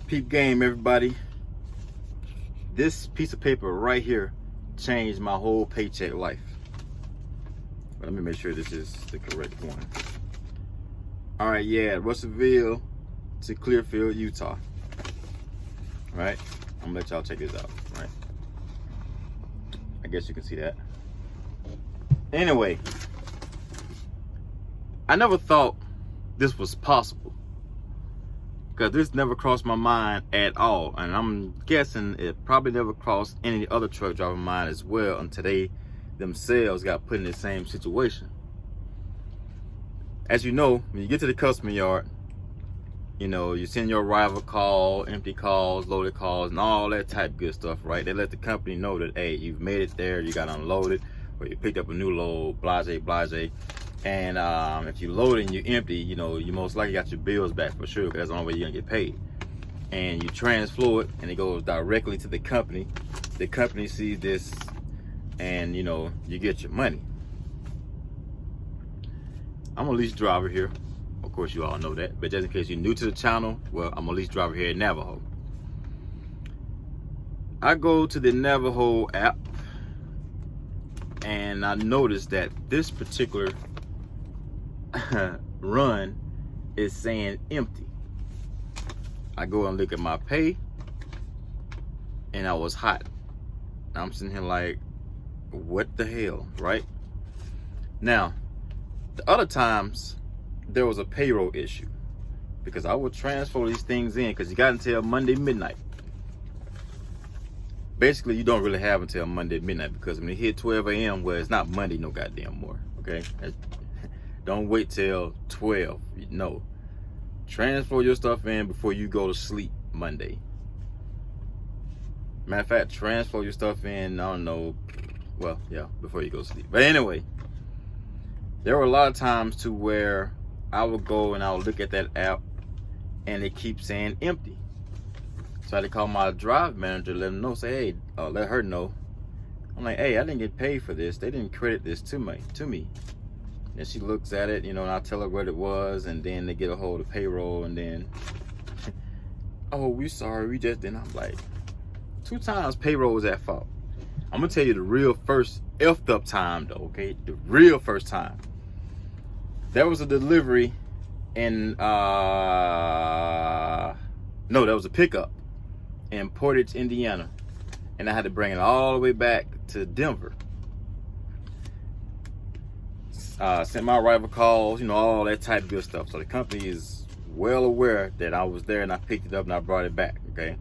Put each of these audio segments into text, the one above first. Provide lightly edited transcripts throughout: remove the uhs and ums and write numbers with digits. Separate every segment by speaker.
Speaker 1: Peep game, everybody. This piece of paper right here changed my whole paycheck life. But let me make sure this is the correct one. All right, yeah, Russellville to Clearfield, Utah. All right, I'm gonna let y'all check this out. All right, I guess you can see that. Anyway, I never thought this was possible, because this never crossed my mind at all, and I'm guessing it probably never crossed any other truck driver mind as well until they themselves got put in the same situation. As you know, when you get to the customer yard, you know, you send your arrival call, empty calls, loaded calls, and all that type of good stuff, right? They let the company know that, hey, you've made it there, you got unloaded, or you picked up a new load, blase, blase. And if you load and you empty, you know, you most likely got your bills back for sure, because that's the only way you're gonna get paid. And you transfer it, and it goes directly to the company. The company sees this, and you know, you get your money. I'm a lease driver here. Of course, you all know that. But just in case you're new to the channel, well, I'm a lease driver here in Navajo. I go to the Navajo app, and I noticed that this particular run is saying empty. I go and look at my pay, and I was hot. I'm sitting here like, what the hell, right? Now, the other times there was a payroll issue, because I would transfer these things in, because you got until Monday midnight. Basically, you don't really have until Monday midnight, because when it hit 12 a.m., well, it's not Monday no goddamn more, okay? Don't wait till 12. No. Transfer your stuff in before you go to sleep Monday. Matter of fact, transfer your stuff in, I don't know, well, yeah, before you go to sleep. But anyway, there were a lot of times to where I would go and I would look at that app, and it keeps saying empty. So I had to call my drive manager, let him know, say, hey, let her know. I'm like, hey, I didn't get paid for this. They didn't credit this to me. And she looks at it, you know, and I tell her what it was, and then they get a hold of payroll, and then, oh, we sorry, we just didn't. I'm like, 2 times payroll was at fault. I'm gonna tell you the real first effed up time though, okay? The real first time. There was a delivery in, no, that was a pickup in Portage, Indiana. And I had to bring it all the way back to Denver. Sent my arrival calls, you know, all that type of good stuff. So the company is well aware that I was there, and I picked it up and I brought it back, okay?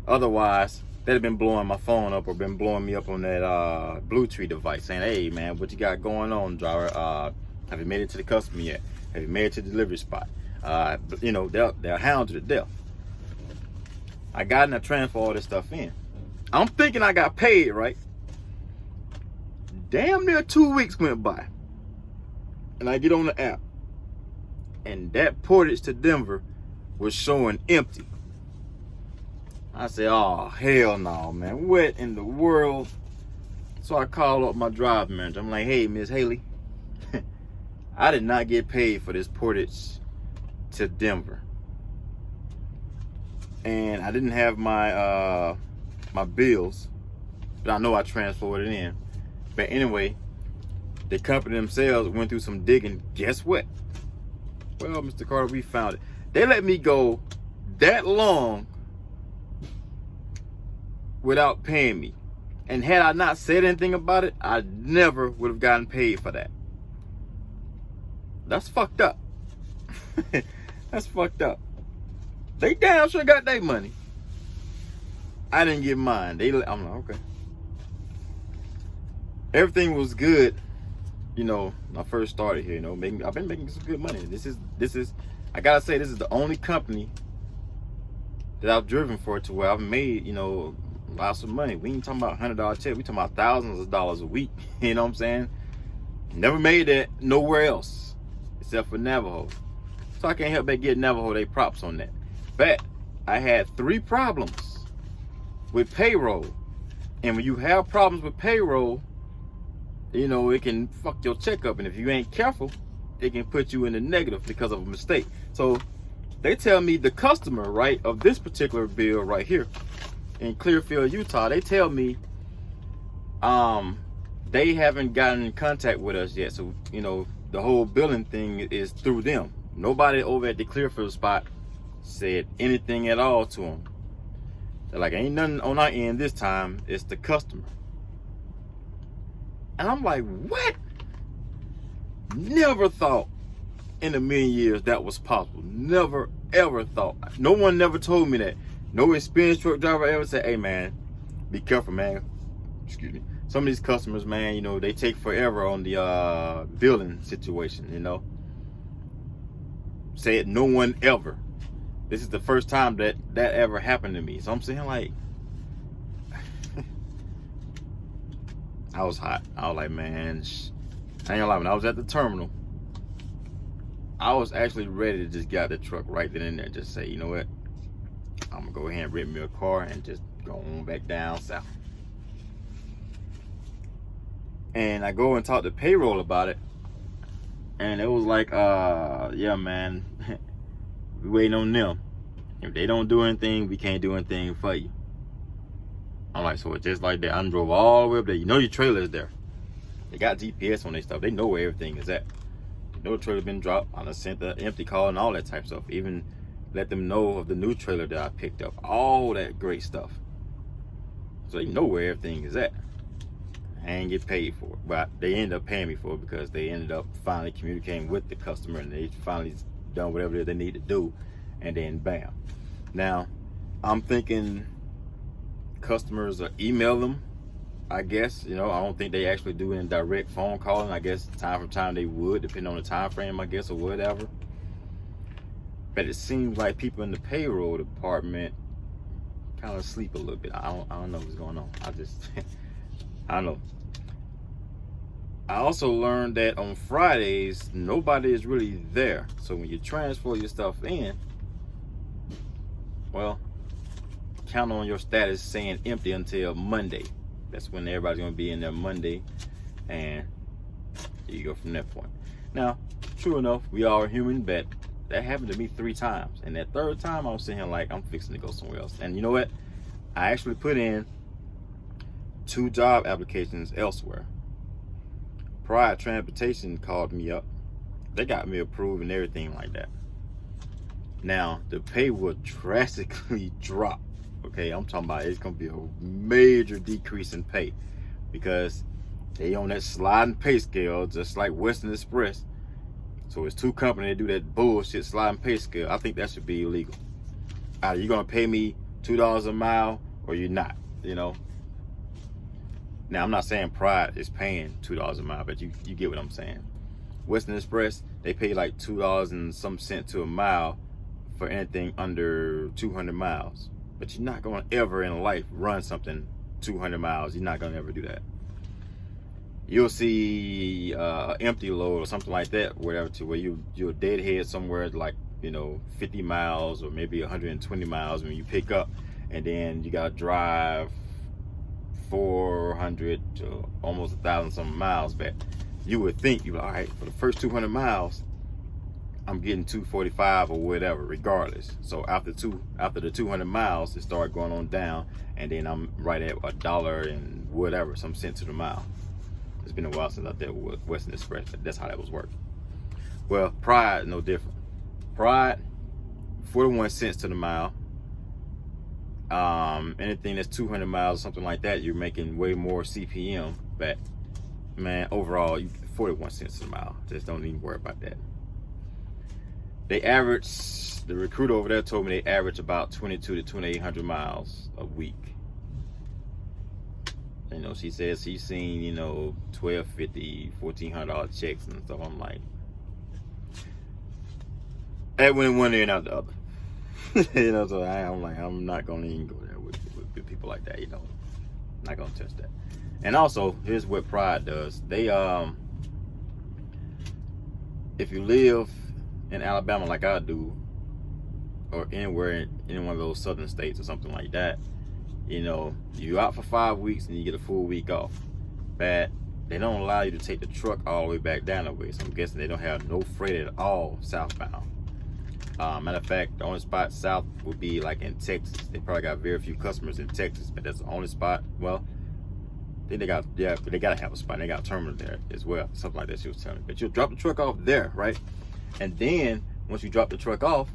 Speaker 1: Otherwise, they'd have been blowing my phone up, or been blowing me up on that Bluetooth device, saying, hey man, what you got going on, driver? Have you made it to the customer yet? Have you made it to the delivery spot? You know, they'll hound you to death. I got in, I transfer all this stuff in. I'm thinking I got paid, right? Damn near 2 weeks went by, and I get on the app, and that Portage to Denver was showing empty. I said, oh, hell no, man. What in the world? So I call up my drive manager. I'm like, hey, Miss Haley, I did not get paid for this Portage to Denver. And I didn't have my my bills, but I know I transferred it in. But anyway, the company themselves went through some digging. Guess what? Well, Mr. Carter, we found it. They let me go that long without paying me. And had I not said anything about it, I never would have gotten paid for that. That's fucked up. That's fucked up. They damn sure got their money. I didn't get mine. I'm like, okay. Everything was good, you know, when I first started here, you know, I've been making some good money. This is, I gotta say, this is the only company that I've driven for to where I've made, you know, lots of money. We ain't talking about $100 check. We talking about thousands of dollars a week. You know what I'm saying? Never made that nowhere else except for Navajo. So I can't help but give Navajo they props on that. But I had 3 problems with payroll. And when you have problems with payroll, you know, it can fuck your check up. And if you ain't careful, it can put you in the negative because of a mistake. So They tell me the customer, right, of this particular bill right here in Clearfield, Utah, they tell me they haven't gotten in contact with us yet. So, you know, the whole billing thing is through them. Nobody over at the Clearfield spot said anything at all to them. They're like, ain't nothing on our end this time. It's the customer. And I'm like, what? Never thought in a million years that was possible. Never, ever thought. No one never told me that. No experienced truck driver ever said, hey, man, be careful, man. Excuse me. Some of these customers, man, you know, they take forever on the billing situation, you know. Say it, no one ever. This is the first time that ever happened to me. So I'm saying, like, I was hot. I was like, man, I ain't gonna lie, when I was at the terminal, I was actually ready to just get out the truck right then and there. Just say, you know what? I'm gonna go ahead and rent me a car and just go on back down south. And I go and talk to payroll about it. And it was like, yeah, man, we waiting on them. If they don't do anything, we can't do anything for you. I'm like, so it's just like that. I drove all the way up there. You know your trailer's there. They got GPS on their stuff. They know where everything is at. You know the trailer's been dropped. I done sent the empty call and all that type of stuff. Even let them know of the new trailer that I picked up. All that great stuff. So they know where everything is at. I ain't get paid for it. But they ended up paying me for it because they ended up finally communicating with the customer and they finally done whatever they need to do. And then bam. Now, I'm thinking customers email them, I guess. You know, I don't think they actually do any direct phone calling. I guess time from time they would, depending on the time frame, I guess, or whatever. But it seems like people in the payroll department kind of sleep a little bit. I don't know what's going on. I don't know. I also learned that on Fridays, nobody is really there. So when you transfer your stuff in, well, count on your status saying empty until Monday. That's when everybody's gonna be in there Monday, and you go from that point. Now, true enough, we all are human, but that happened to me 3 times. And that 3rd time, I was sitting here like, I'm fixing to go somewhere else. And you know what? I actually put in 2 job applications elsewhere. Pride Transportation called me up. They got me approved and everything like that. Now, the pay will drastically drop. Okay, I'm talking about it's gonna be a major decrease in pay because they on that sliding pay scale, just like Western Express. So it's 2 companies that do that bullshit sliding pay scale. I think that should be illegal. Either you're gonna pay me $2 a mile or you're not, you know. Now, I'm not saying Pride is paying $2 a mile, but you get what I'm saying. Western Express, they pay like $2 and some cent to a mile for anything under 200 miles. But you're not going to ever in life run something 200 miles. You're not going to ever do that. You'll see empty load or something like that, whatever, to where you're deadhead somewhere like, you know, 50 miles or maybe 120 miles when you pick up, and then you got to drive 400 to almost 1,000 some miles back. You would think, you're like, all right, for the first 200 miles, I'm getting $2.45 or whatever, regardless. So after the 200 miles, it started going on down, and then I'm right at $1 and whatever, some cents to the mile. It's been a while since I dealt with Western Express, but that's how that was working. Well, Pride, no different. Pride, 41 cents to the mile. Anything that's 200 miles, something like that, you're making way more CPM. But man, overall, 41 cents a mile. Just don't even worry about that. They average, the recruiter over there told me they average about 22 to 2,800 miles a week. You know, she says she's seen, you know, $1,250, $1,400 checks and stuff. I'm like, that went one ear and out the other. You know, so I'm like, I'm not gonna even go there with people like that. You know, I'm not gonna touch that. And also, here's what Pride does. They if you live in Alabama like I do, or anywhere in one of those southern states or something like that, you know, you're out for 5 weeks and you get a full week off. But they don't allow you to take the truck all the way back down the way. So I'm guessing they don't have no freight at all southbound. Matter of fact, the only spot south would be like in Texas. They probably got very few customers in Texas, but that's the only spot. Well, I think they got, yeah, but they gotta have a spot. They got a terminal there as well, something like that. She was telling me. But you'll drop the truck off there, right? And then once you drop the truck off,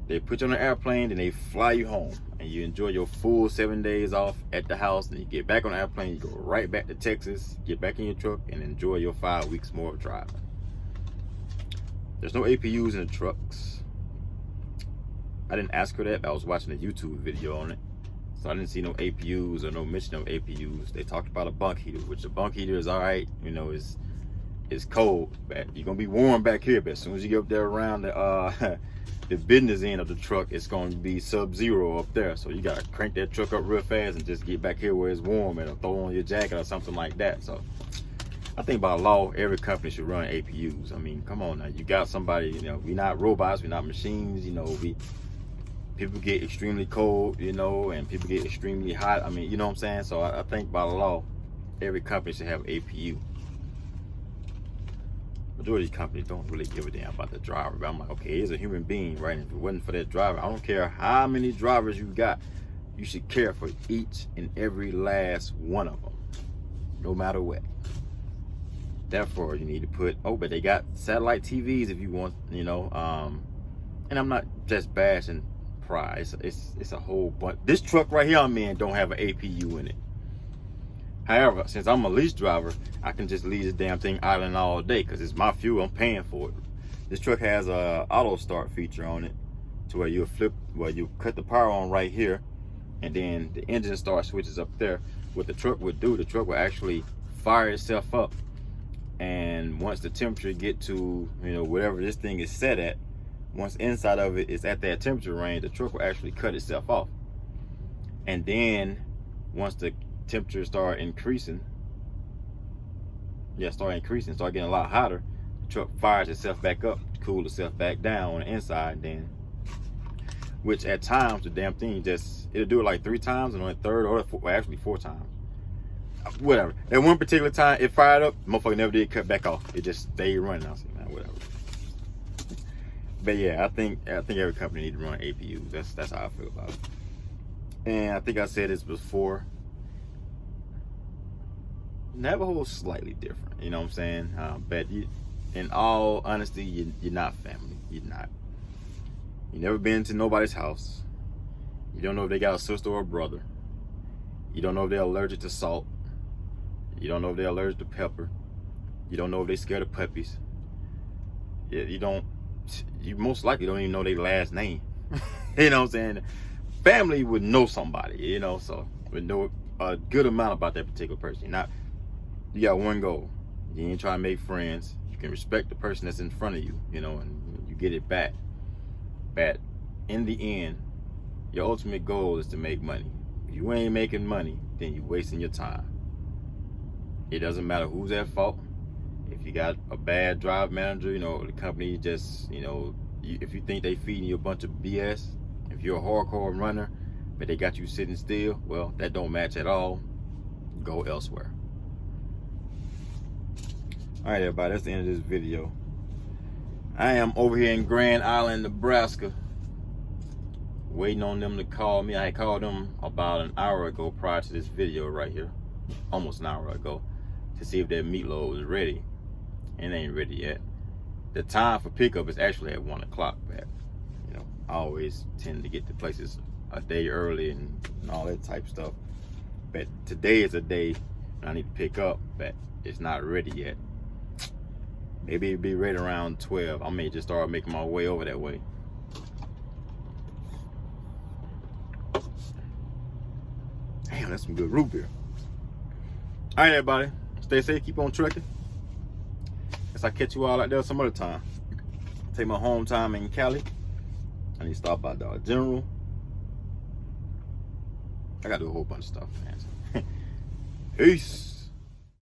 Speaker 1: they put you on an airplane and they fly you home, and you enjoy your full 7 days off at the house. And you get back on the airplane, you go right back to Texas, get back in your truck, and enjoy your 5 weeks more of driving. There's no APUs in the trucks. I didn't ask her that, but I was watching a YouTube video on it, so I didn't see no APUs or no mention of APUs. They talked about a bunk heater, which the bunk heater is all right. You know, it's cold, but you're gonna be warm back here. But as soon as you get up there around the the business end of the truck, it's going to be sub-zero up there. So you got to crank that truck up real fast and just get back here where it's warm, and throw on your jacket or something like that. So I think by law, every company should run APUs. I mean, come on now. You got somebody, you know, we're not robots, we're not machines, you know, people get extremely cold, you know, and people get extremely hot. I mean, you know what I'm saying? So I think by law, every company should have APU. Majority of these companies don't really give a damn about the driver, but I'm like, okay, he's a human being, right? And if it wasn't for that driver, I don't care how many drivers you got, you should care for each and every last one of them, no matter what. Therefore, you need to put, oh, but they got satellite TVs if you want, you know, and I'm not just bashing Pride. It's a whole bunch. This truck right here I'm in don't have an APU in it. However, since I'm a lease driver, I can just leave this damn thing idling all day because it's my fuel. I'm paying for it. This truck has a auto start feature on it, to where you cut the power on right here, and then the engine start switches up there. What the truck would do, the truck will actually fire itself up, and once the temperature get to, you know, whatever this thing is set at, once inside of it is at that temperature range, the truck will actually cut itself off. And then once the temperature start increasing, start getting a lot hotter, the truck fires itself back up, cool itself back down on the inside, then, which at times the damn thing it'll do it like 3 times, and on the third or actually 4 times, whatever. At one particular time it fired up, motherfucker never did cut back off. It just stayed running. I was like, man, whatever. But yeah, I think every company needs to run APUs. That's how I feel about it. And I think I said this before, Navajo's slightly different, you know what I'm saying? But in all honesty, you're not family. You're not. You never been to nobody's house. You don't know if they got a sister or a brother. You don't know if they're allergic to salt. You don't know if they're allergic to pepper. You don't know if they're scared of puppies. You most likely don't even know their last name. You know what I'm saying? Family would know somebody, you know, so would know a good amount about that particular person. You got one goal. You ain't trying to make friends. You can respect the person that's in front of you, you know, and you get it back. But in the end, your ultimate goal is to make money. If you ain't making money, then you're wasting your time. It doesn't matter who's at fault. If you got a bad drive manager, you know, the company just, you know, if you think they feeding you a bunch of BS, if you're a hardcore runner, but they got you sitting still, well, that don't match at all. Go elsewhere. All right, everybody, that's the end of this video. I am over here in Grand Island, Nebraska, waiting on them to call me. I called them about an hour ago prior to this video right here, almost an hour ago, to see if their meatloaf was ready. And it ain't ready yet. The time for pickup is actually at 1 o'clock, but you know, I always tend to get to places a day early and all that type of stuff. But today is a day when I need to pick up, but it's not ready yet. Maybe it'll be ready around 12. I may just start making my way over that way. Damn, that's some good root beer. All right, everybody, stay safe, keep on trucking. Guess I'll catch you all out there some other time. Take my home time in Cali. I need to stop by Dollar General. I gotta do a whole bunch of stuff, man. Peace.